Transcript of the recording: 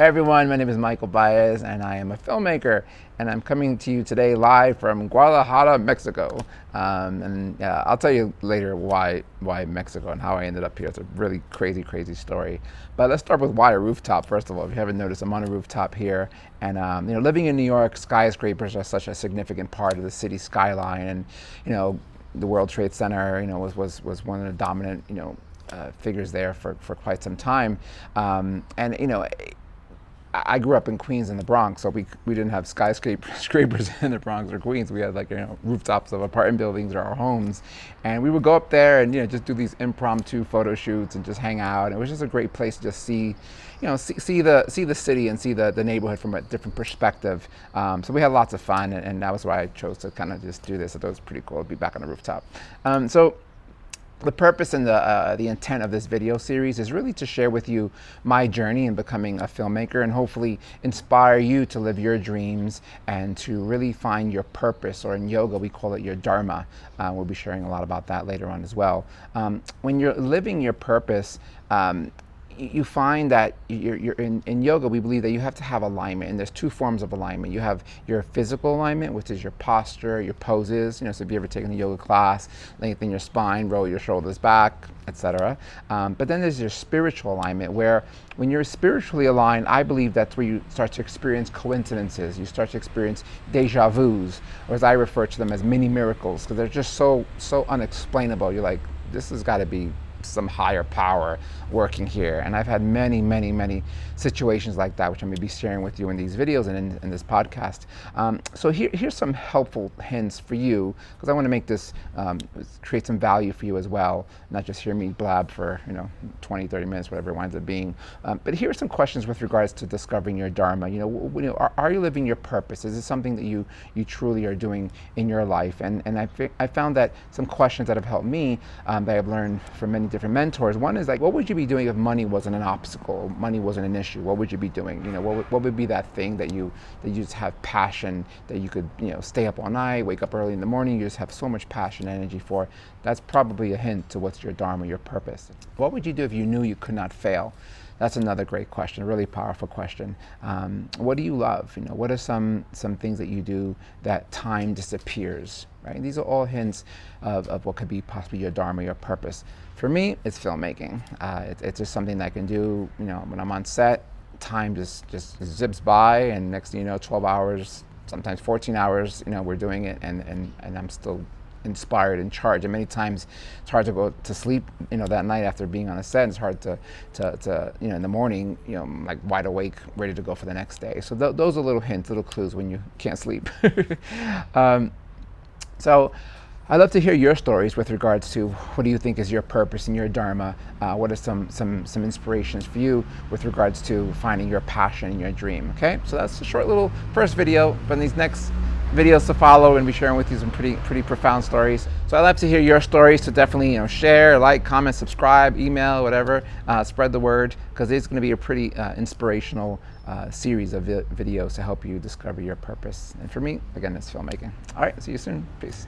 Hey everyone, my name is Michael Baez and I am a filmmaker, and I'm coming to you today live from Guadalajara, Mexico. I'll tell you later why Mexico and how I ended up here. It's a really crazy story. But let's start with why a rooftop. First of all, if you haven't noticed, I'm on a rooftop here, and living in New York, skyscrapers are such a significant part of the city skyline, and the World Trade Center, was one of the dominant, figures there for quite some time. I grew up in Queens in the Bronx, so we didn't have skyscrapers in the Bronx or Queens. We had rooftops of apartment buildings or our homes, and we would go up there and just do these impromptu photo shoots and just hang out. It was just a great place to just see the city and see the neighborhood from a different perspective. So we had lots of fun, and that was why I chose to kind of just do this. I thought it was pretty cool to be back on the rooftop. So the purpose and the intent of this video series is really to share with you my journey in becoming a filmmaker, and hopefully inspire you to live your dreams and to really find your purpose, or in yoga we call it your Dharma. We'll be sharing a lot about that later on as well. When you're living your purpose, you find that you're in yoga, we believe that you have to have alignment, and there's two forms of alignment. You have your physical alignment, which is your posture, your poses. So if you ever taken a yoga class, lengthen your spine, roll your shoulders back, etc. But then there's your spiritual alignment, where when you're spiritually aligned, I believe that's where you start to experience coincidences. You start to experience deja vus, or as I refer to them as mini miracles, because they're just so unexplainable. You're like, this has got to be some higher power working here. And I've had many situations like that, which I'm going to be sharing with you in these videos and in this podcast. So here's some helpful hints for you, because I want to make this create some value for you as well, not just hear me blab for 20-30 minutes, whatever it winds up being. But here are some questions with regards to discovering your Dharma. Are you living your purpose? Is this something that you truly are doing in your life? And I found that some questions that have helped me, that I've learned from many different mentors. One is like, what would you be doing if money wasn't an obstacle, money wasn't an issue? What would you be doing? What would be that thing that you just have passion, that you could stay up all night, wake up early in the morning, you just have so much passion and energy for? That's probably a hint to what's your Dharma, your purpose. What would you do if you knew you could not fail? That's another great question, a really powerful question. What do you love? What are some things that you do that time disappears, right? These are all hints of what could be possibly your Dharma, your purpose. For me, it's filmmaking. It's just something that I can do, when I'm on set, time just zips by, and next thing you know, 12 hours, sometimes 14 hours, we're doing it, and I'm still inspired and charged. And many times it's hard to go to sleep that night after being on a set. It's hard to in the morning, I'm like wide awake, ready to go for the next day. So those are little hints, little clues when you can't sleep. So I'd love to hear your stories with regards to what do you think is your purpose and your Dharma. What are some inspirations for you with regards to finding your passion and your dream? Okay, so that's a short little first video, but in these next videos to follow, and be sharing with you some pretty profound stories. So I'd love to hear your stories, so definitely share, like, comment, subscribe, email, whatever, spread the word, because it's going to be a pretty inspirational series of videos to help you discover your purpose. And for me, again, it's filmmaking. All right, see you soon. Peace.